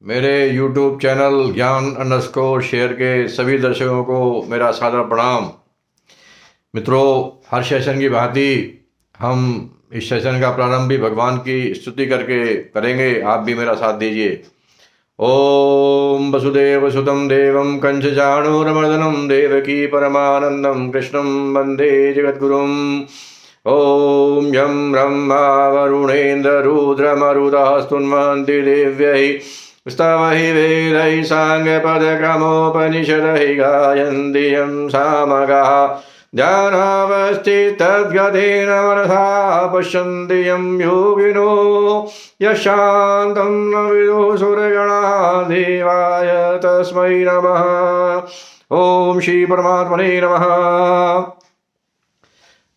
मेरे YouTube channel ज्ञान_शेयर के सभी दर्शकों को मेरा सादर प्रणाम। मित्रों, हर सेशन की भांति हम इस सेशन का प्रारंभ भी भगवान की स्तुति करके करेंगे। आप भी मेरा साथ दीजिए। ओम वसुदेव सुतं देवं कंसचाणूरमर्दनं देवकी परमानंदं कृष्णं वंदे जगद्गुरुम्। ओम यं ब्रह्मा वरुणेन्द्र रुद्रमरुतः स्तुन्वन्ति देव्यै स्तवहि वेदैः साङ्गपदक्रमोपनिषदहि गायन्ति यं सामगाः ध्यानावस्थितद्गतेन मनसा पश्यन्ति यं योगिनो यशान्तं न विदुः सुरगणाः देवाय तस्मै नमः। ओम श्री परमात्मने नमः।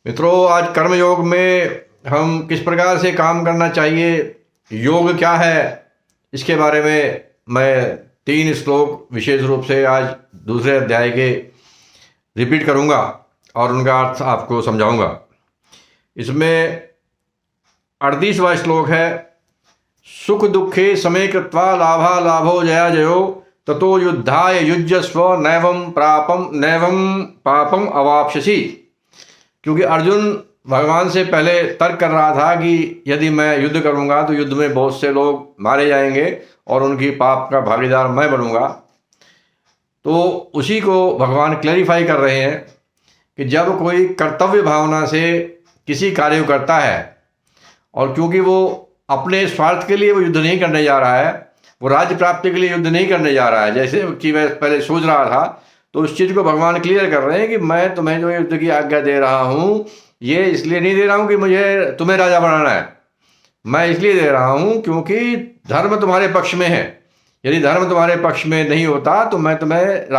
मित्रों, आज कर्मयोग में हम किस प्रकार से काम करना चाहिए, योग क्या है, इसके बारे में मैं 3 श्लोक विशेष रूप से आज दूसरे अध्याय के रिपीट करूंगा और उनका अर्थ आपको समझाऊंगा। इसमें 38वां श्लोक है, सुख दुखे समय कृत्वा लाभा लाभो जया जयो ततो युद्धाय युज्यस्व नैवं पापम अवाप्स्यसि। क्योंकि अर्जुन भगवान से पहले तर्क कर रहा था कि यदि मैं युद्ध करूंगा तो युद्ध में बहुत से लोग मारे जाएंगे और उनकी पाप का भागीदार मैं बनूंगा। तो उसी को भगवान क्लैरिफाई कर रहे हैं कि जब कोई कर्तव्य भावना से किसी कार्य को करता है और क्योंकि वो अपने स्वार्थ के लिए वो युद्ध नहीं करने जा रहा है, वो राज्य प्राप्ति के लिए युद्ध नहीं करने जा रहा है जैसे कि मैं पहले सोच रहा था, तो उस चीज़ को भगवान क्लियर कर रहे हैं कि मैं तुम्हें जो युद्ध की आज्ञा दे रहा हूँ ये इसलिए नहीं दे रहा हूँ कि मुझे तुम्हें राजा बनाना है, मैं इसलिए दे रहा हूँ क्योंकि धर्म तुम्हारे पक्ष में है। यदि धर्म तुम्हारे पक्ष में नहीं होता तो मैं तुम्हें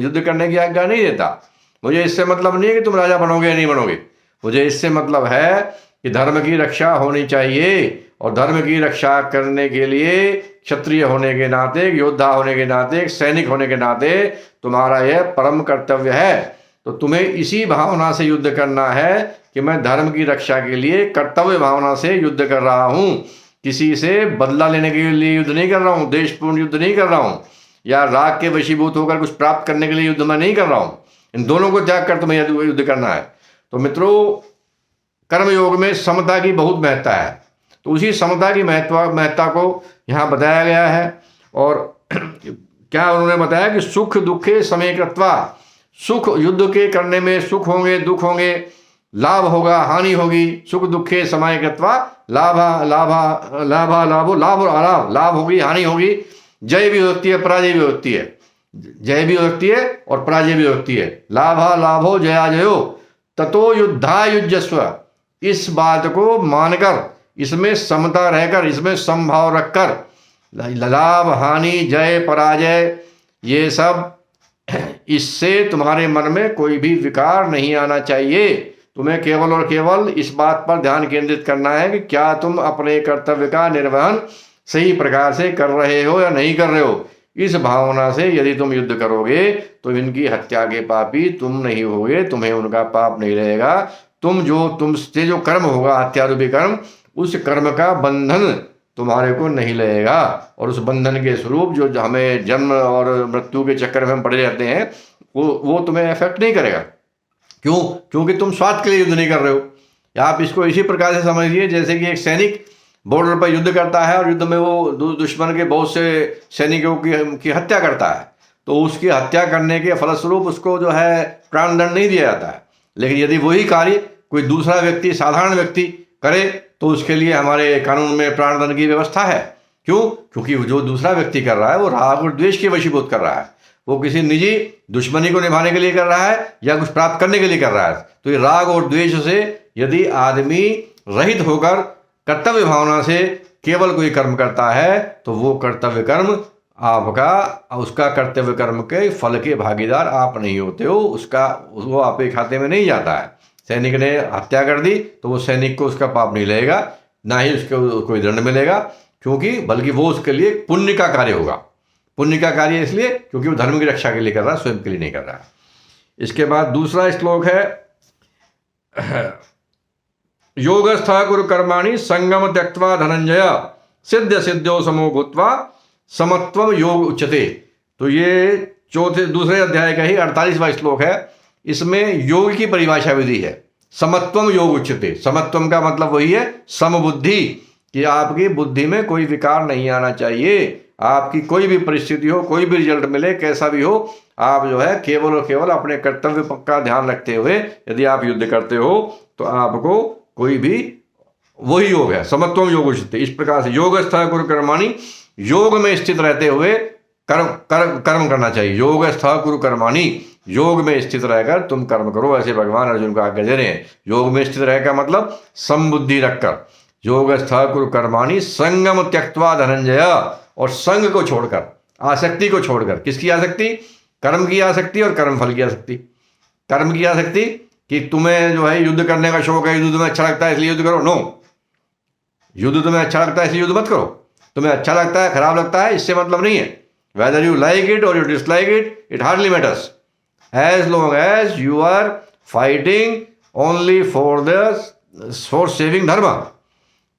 युद्ध करने की आज्ञा नहीं देता। मुझे इससे मतलब नहीं है कि तुम राजा बनोगे या नहीं बनोगे, मुझे इससे मतलब है कि धर्म की रक्षा होनी चाहिए और धर्म की रक्षा करने के लिए क्षत्रिय होने के नाते, योद्धा होने के नाते, सैनिक होने के नाते तुम्हारा यह परम कर्तव्य है। तो तुम्हें इसी भावना से युद्ध करना है कि मैं धर्म की रक्षा के लिए कर्तव्य भावना से युद्ध कर रहा हूँ, किसी से बदला लेने के लिए युद्ध नहीं कर रहा हूँ, देशपूर्ण युद्ध नहीं कर रहा हूँ, या राग के वशीभूत होकर कुछ प्राप्त करने के लिए युद्ध मैं नहीं कर रहा हूँ। इन दोनों को त्याग कर तुम्हें युद्ध करना है। तो मित्रों, कर्मयोग में समता की बहुत महत्ता है, तो उसी समता की महत्ता को यहाँ बताया गया है। और क्या उन्होंने बताया कि सुख दुखे समय कृत्वा, सुख युद्ध के करने में सुख होंगे, दुख होंगे, लाभ होगा, हानि होगी। सुख दुखे समय कृत्वा लाभ और अलाभ, लाभ होगी, हानि होगी, जय भी होती है, पराजय भी होती है, जय भी होती है और पराजय भी होती है। लाभा लाभो जया जयो ततो युद्धा युज्यस्व। इस बात को मानकर, इसमें समता रहकर, इसमें समभाव रखकर, लाभ हानि जय पराजय ये सब, इससे तुम्हारे मन में कोई भी विकार नहीं आना चाहिए। तुम्हें केवल और केवल इस बात पर ध्यान केंद्रित करना है कि क्या तुम अपने कर्तव्य का निर्वहन सही प्रकार से कर रहे हो या नहीं कर रहे हो। इस भावना से यदि तुम युद्ध करोगे तो इनकी हत्या के पापी तुम नहीं होगे, तुम्हें उनका पाप नहीं रहेगा। तुमसे जो कर्म होगा, हत्या रूपी कर्म, उस कर्म का बंधन तुम्हारे को नहीं लगेगा और उस बंधन के स्वरूप जो हमें जन्म और मृत्यु के चक्कर में हम पड़े रहते हैं वो तुम्हें अफेक्ट नहीं करेगा। क्यों? क्योंकि तुम स्वार्थ के लिए युद्ध नहीं कर रहे हो। आप इसको इसी प्रकार से समझिए जैसे कि एक सैनिक बॉर्डर पर युद्ध करता है और युद्ध में वो दुश्मन के बहुत से सैनिकों की हत्या करता है, तो उसकी हत्या करने के फलस्वरूप उसको जो है प्राणदंड नहीं दिया जाता है। लेकिन यदि वही कार्य कोई दूसरा व्यक्ति, साधारण व्यक्ति करे तो उसके लिए हमारे कानून में प्राणदंड की व्यवस्था है। क्यों? क्योंकि जो दूसरा व्यक्ति कर रहा है वो राग और द्वेष के वशीभूत कर रहा है, वो किसी निजी दुश्मनी को निभाने के लिए कर रहा है या कुछ प्राप्त करने के लिए कर रहा है। तो ये राग और द्वेष से यदि आदमी रहित होकर कर्तव्य भावना से केवल कोई कर्म करता है तो वो कर्तव्य कर्म उसका कर्तव्य कर्म के फल के भागीदार आप नहीं होते हो, वो आपके खाते में नहीं जाता है। सैनिक ने हत्या कर दी तो वो सैनिक को उसका पाप नहीं लगेगा, ना ही उसको कोई दंड मिलेगा, क्योंकि बल्कि वो उसके लिए पुण्य का कार्य होगा। पुण्य का कार्य इसलिए क्योंकि वो धर्म की रक्षा के लिए कर रहा है, स्वयं के लिए नहीं कर रहा है। इसके बाद दूसरा श्लोक है, योगस्थ कुरु कर्माणि संगम त्यक्त्वा धनंजय सिद्ध सिद्ध्यो समो भूत्वा समत्वम योग उच्यते। तो ये दूसरे अध्याय का ही 48वां श्लोक है। इसमें योग की परिभाषा विधि है। समत्वम योग उच्यते। समत्वम का मतलब वही है समबुद्धि, कि आपकी बुद्धि में कोई विकार नहीं आना चाहिए। आपकी कोई भी परिस्थिति हो, कोई भी रिजल्ट मिले, कैसा भी हो, आप जो है केवल और केवल अपने कर्तव्य का ध्यान रखते हुए यदि आप युद्ध करते हो तो आपको कोई भी, वही योग है समत्वम योग उच्यते। इस प्रकार से योगस्थः कुरु कर्माणि, योग में स्थित रहते हुए कर्म करना चाहिए। योगस्थः कुरु कर्माणि, योग में स्थित रहकर तुम कर्म करो, ऐसे भगवान अर्जुन को आज्ञा दे रहे हैं। योग में स्थित रहकर मतलब समबुद्धि रखकर। योगस्थः कुरु कर्माणि संगम त्यक्त्वा धनंजय, और संग को छोड़कर, आसक्ति को छोड़कर। किसकी आसक्ति? कर्म की आसक्ति और कर्मफल की आसक्ति। कर्म की आसक्ति कि तुम्हें जो है युद्ध करने का शौक है, युद्ध तुम्हें अच्छा लगता है इसलिए युद्ध करो। नो, युद्ध तुम्हें अच्छा लगता है इसलिए युद्ध मत करो। तुम्हें अच्छा लगता है, खराब लगता है, इससे मतलब नहीं है। वेदर यू लाइक इट और you dislike it, it hardly matters, as long as you are fighting only for saving dharma.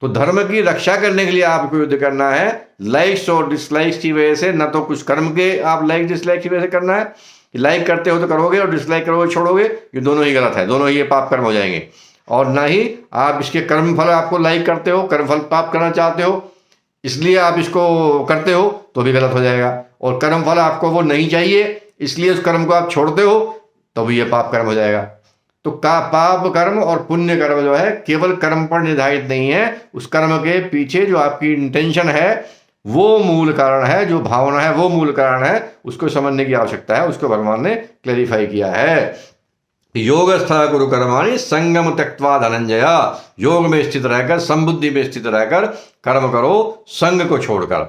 तो धर्म की रक्षा करने के लिए आपको युद्ध करना है। लाइक्स और डिसलाइक्स की वजह से, न तो कुछ कर्म के आप लाइक डिसलाइक की वजह से करना है, लाइक करते हो तो करोगे और डिसलाइक करोगे छोड़ोगे, ये दोनों ही गलत है, दोनों ही ये पाप कर्म हो जाएंगे। और ना ही आप इसके कर्म फल आपको लाइक करते हो, कर्म फल पाप करना चाहते हो इसलिए आप इसको करते हो तो भी गलत हो जाएगा। और कर्म फल आपको वो नहीं चाहिए इसलिए उस कर्म को आप छोड़ते हो तो भी ये पाप कर्म हो जाएगा। तो पाप कर्म और पुण्य कर्म जो है केवल कर्म पर निर्धारित नहीं है, उस कर्म के पीछे जो आपकी इंटेंशन है वो मूल कारण है, जो भावना है वो मूल कारण है। उसको समझने की आवश्यकता है, उसको भगवान ने क्लैरिफाई किया है। योगस्थः कुरु कर्माणि संगम त्यक्त्वा धनंजय, योग में स्थित रहकर, संबुद्धि में स्थित रहकर कर्म करो, संग को छोड़कर।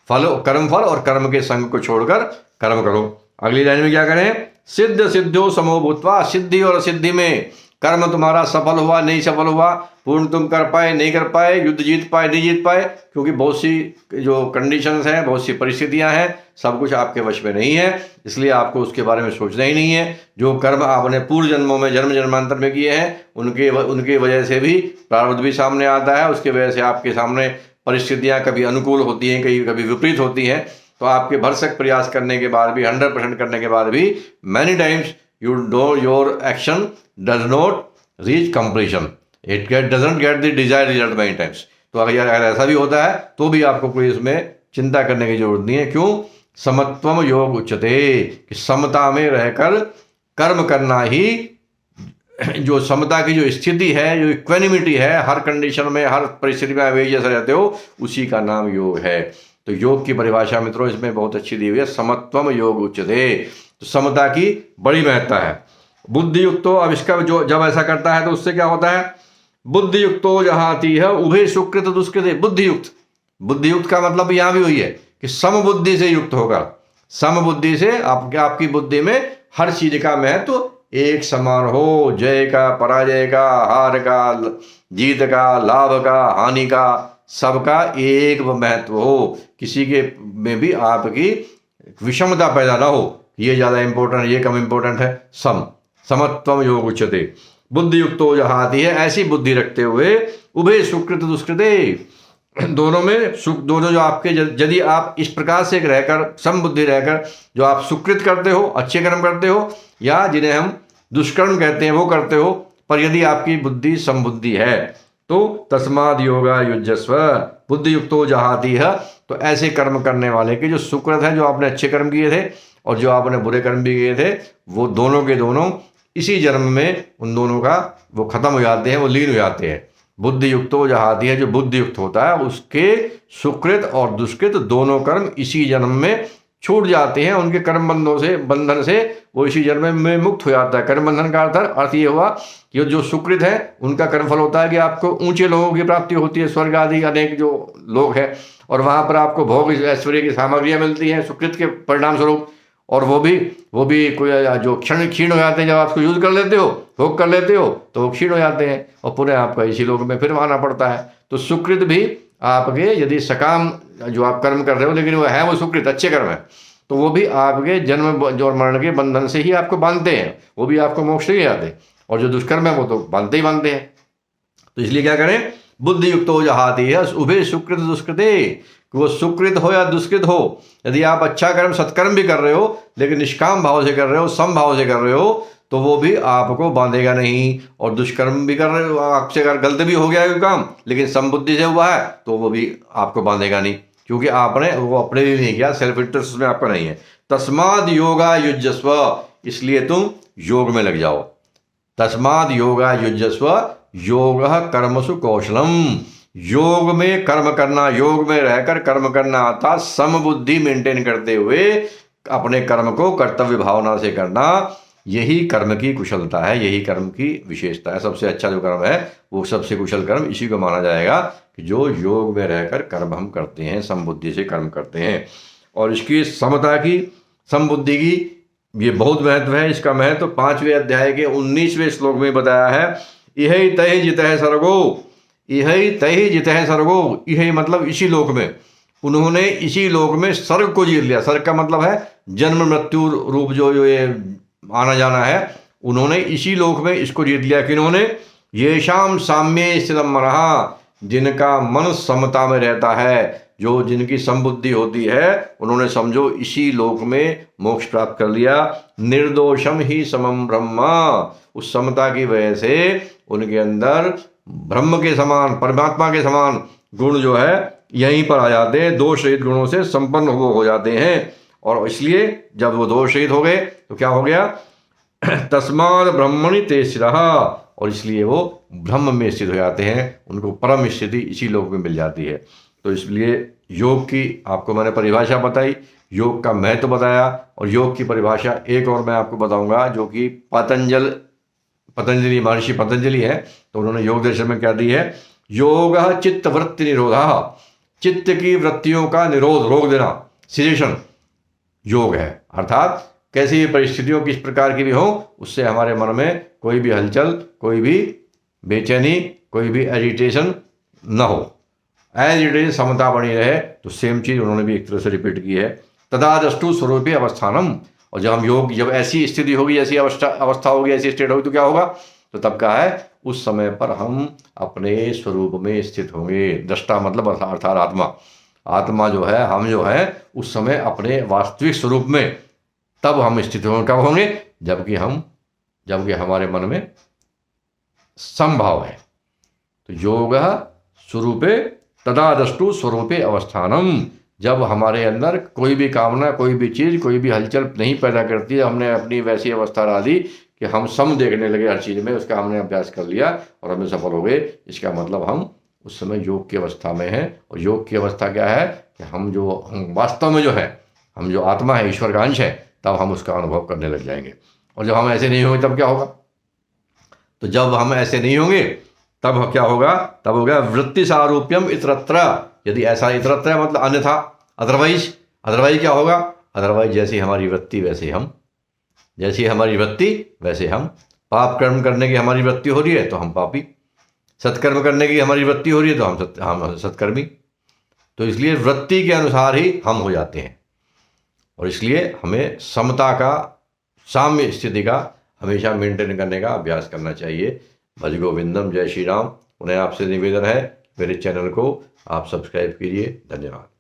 कर्म फल और कर्म के संग को छोड़कर कर्म करो। अगली लाइन में क्या करें? सिद्ध सिद्ध्यो समो भूत्वा, सिद्धि और असिद्धि में कर्म तुम्हारा सफल हुआ नहीं सफल हुआ, पूर्ण तुम कर पाए नहीं कर पाए, युद्ध जीत पाए नहीं जीत पाए, क्योंकि बहुत सी जो कंडीशंस हैं, बहुत सी परिस्थितियां हैं, सब कुछ आपके वश में नहीं है, इसलिए आपको उसके बारे में सोचना ही नहीं है। जो कर्म आपने पूर्व जन्मों में जन्म जन्मांतर में किए हैं उनके वजह से भी प्रारब्ध भी सामने आता है, उसके वजह से आपके सामने परिस्थितियां कभी अनुकूल होती हैं, कभी विपरीत होती हैं। तो आपके भरसक प्रयास करने के बाद भी, 100% करने के बाद भी many times your action does not reach completion, it doesn't get the desired result many times. तो अगर ऐसा भी होता है तो भी आपको कोई इसमें चिंता करने की जरूरत नहीं है। क्यों? समत्वम योग उच्यते, कि समता में रहकर कर्म करना ही, जो समता की जो स्थिति है, जो इक्वेनिमिटी है, हर कंडीशन में हर परिस्थिति में वे जैसे रहते हो, उसी का नाम योग है। तो योग की परिभाषा मित्रों इसमें बहुत अच्छी दी हुई है, समत्वम योग उच्यते। तो समता की बड़ी महत्ता है। बुद्धि युक्तो, अब इसका जो जब ऐसा करता है तो उससे क्या होता है? बुद्धि युक्तो जहाती है उभय सुकृत दुष्कृत। बुद्धि युक्त का मतलब यहाँ भी वही है कि समबुद्धि से युक्त होगा। समबुद्धि से आपकी बुद्धि में हर चीज का महत्व एक समान हो, जय का, पराजय का, हार का, जीत का, लाभ का, हानि का, सबका एक महत्व हो। किसी के में भी आपकी विषमता पैदा ना हो, ये ज्यादा इंपॉर्टेंट, ये कम इंपॉर्टेंट है। समत्वम योग उच्यते। बुद्धि युक्तो जहाती है, ऐसी बुद्धि रखते हुए उभय सुकृत दुष्कृते, दोनों में सुख, दोनों जो आपके, यदि आप इस प्रकार से रहकर, समबुद्धि रहकर, जो आप सुकृत करते हो, अच्छे कर्म करते हो, या जिन्हें हम दुष्कर्म कहते हैं वो करते हो, पर यदि आपकी बुद्धि समबुद्धि है तो तस्माद योगा युज्यस्व बुद्धि युक्तो जहाती है। तो ऐसे कर्म करने वाले के जो सुकृत है, जो आपने अच्छे कर्म किए थे और जो आपने बुरे कर्म भी किए थे, वो दोनों के दोनों इसी जन्म में उन दोनों का वो खत्म हो जाते हैं, वो लीन हो जाते हैं। बुद्धि युक्तो जहाती है, जो बुद्धि युक्त होता है उसके सुकृत और दुष्कृत दोनों कर्म इसी जन्म में छूट जाते हैं। उनके कर्म बंधन से वो इसी जन्म में मुक्त हो जाता है। कर्म बंधन का अर्थ ये हुआ कि जो सुकृत है उनका कर्मफल होता है कि आपको ऊंचे लोगों की प्राप्ति होती है, स्वर्ग आदि अनेक जो लोग हैं, और वहां पर आपको भोग ऐश्वर्य की सामग्रियां मिलती हैं सुकृत के परिणाम स्वरूप। और वो भी कोई जो क्षीण हो जाते हैं, जब आप उसको यूज कर लेते हो, भोग कर लेते हो, तो वो क्षीण हो जाते हैं और पुनः आपका इसी लोक में फिर आना पड़ता है। तो सुकृत भी आपके, यदि सकाम जो आप कर्म कर रहे हो लेकिन वो सुकृत अच्छे कर्म है, तो वो भी आपके जन्म और मरण के बंधन से ही आपको बांधते हैं, वो भी आपको मोक्ष नहीं आते। और जो दुष्कर्म है वो तो बांधते ही बांधते हैं। तो इसलिए क्या करें? बुद्धि युक्त हो जहाती है उभय सुकृत दुष्कृते, कि वो सुकृत हो या दुष्कृत हो, यदि आप अच्छा कर्म सत्कर्म भी कर रहे हो लेकिन निष्काम भाव से कर रहे हो, सम भाव से कर रहे हो, तो वो भी आपको बांधेगा नहीं। और दुष्कर्म भी कर रहे हो, आपसे अगर गलत भी हो गया कोई काम लेकिन समबुद्धि से हुआ है तो वो भी आपको बांधेगा नहीं, क्योंकि आपने वो अपने लिए नहीं किया, सेल्फ इंटरेस्ट में आपका नहीं है। तस्माद योगा युज्यस्व, इसलिए तुम योग में लग जाओ। तस्माद योगा युज्यस्व योग कर्मसु कौशलम, योग में कर्म करना, योग में रहकर कर्म करना अर्थात समबुद्धि मेंटेन करते हुए अपने कर्म को कर्तव्य भावना से करना, यही कर्म की कुशलता है, यही कर्म की विशेषता है। सबसे अच्छा जो कर्म है वो सबसे कुशल कर्म इसी को माना जाएगा कि जो योग में रहकर कर्म हम करते हैं, समबुद्धि से कर्म करते हैं। और इसकी समता की, समबुद्धि की ये बहुत महत्व है। इसका महत्व 5वें अध्याय के 19वें श्लोक में बताया है। इह तय जितः सर्गो, इह तय जितः सर्गो, इह मतलब इसी लोक में, उन्होंने इसी लोक में सर्ग को जीत लिया। सर्ग का मतलब है जन्म मृत्यु रूप जो ये आना जाना है, उन्होंने इसी लोक में इसको जीत लिया। किन्होंने? येषाम साम्ये स्थितम मनः, जिनका मन समता में रहता है, जो जिनकी समबुद्धि होती है, उन्होंने समझो इसी लोक में मोक्ष प्राप्त कर लिया। निर्दोषम ही समम ब्रह्म, उस समता की वजह से उनके अंदर ब्रह्म के समान, परमात्मा के समान गुण जो है यहीं पर आ जाते हैं, दोष रहित गुणों से संपन्न हो जाते हैं। और इसलिए जब वो दोष रहित हो गए तो क्या हो गया? तस्माद ब्रह्मणि ते स्थितः, और इसलिए वो ब्रह्म में स्थित हो जाते हैं, उनको परम स्थिति इसी लोक में मिल जाती है। तो इसलिए योग की आपको मैंने परिभाषा बताई, योग का महत्व बताया, और योग की परिभाषा एक और मैं आपको बताऊंगा जो कि पतंजलि महर्षि पतंजलि है, तो उन्होंने योग दर्शन में क्या दी है? योग चित्त वृत्ति निरोधा, चित्त की वृत्तियों का निरोध, रोक देना, सिजेशन योग है। अर्थात कैसी भी परिस्थितियों किस प्रकार की भी हो, उससे हमारे मन में कोई भी हलचल, कोई भी बेचैनी, कोई भी एजिटेशन न हो, एज इट इज समता बनी रहे। तो सेम चीज उन्होंने भी एक तरह से रिपीट की है। तदादृष्टु स्वरूपे अवस्थानम, और जब हम योग, जब ऐसी स्थिति होगी, ऐसी अवस्था होगी, ऐसी स्टेट होगी, तो क्या होगा? तो तब क्या है? उस समय पर हम अपने स्वरूप में स्थित होंगे। दृष्टा मतलब अर्थात आत्मा, आत्मा जो है, हम जो है, उस समय अपने वास्तविक स्वरूप में तब हम स्थित होंगे। कब होंगे? जबकि हमारे मन में समभाव है। तो योग स्वरूपे तदादृष्टु स्वरूपे अवस्थानम, जब हमारे अंदर कोई भी कामना, कोई भी चीज़, कोई भी हलचल नहीं पैदा करती है, हमने अपनी वैसी अवस्था ला दी कि हम सम देखने लगे हर चीज़ में, उसका हमने अभ्यास कर लिया और हमें सफल हो गए। इसका मतलब हम उस समय योग की अवस्था में हैं। और योग की अवस्था क्या है? कि हम वास्तव में जो है, हम जो आत्मा है, ईश्वर का अंश है, तब हम उसका अनुभव करने लग जाएंगे। और जब हम ऐसे नहीं होंगे तब क्या होगा? तो जब हम ऐसे नहीं होंगे तब क्या होगा? तब हो गया वृत्ति सारूप्यम इतरत्र। यदि ऐसा इतरत्र मतलब अन्यथा, अदरवाइज क्या होगा? अदरवाइज जैसी हमारी वृत्ति वैसे हम, जैसी हमारी वृत्ति वैसे हम। पाप कर्म करने की हमारी वृत्ति हो रही है तो हम पापी, सत्कर्म करने की हमारी वृत्ति हो रही है तो हम सत्कर्मी। तो इसलिए वृत्ति के अनुसार ही हम हो जाते हैं। और इसलिए हमें समता का, साम्य स्थिति का हमेशा मेंटेन करने का अभ्यास करना चाहिए। भज गोविंदम, जय श्री राम। उन्हें आपसे निवेदन है मेरे चैनल को आप सब्सक्राइब कीजिए। धन्यवाद।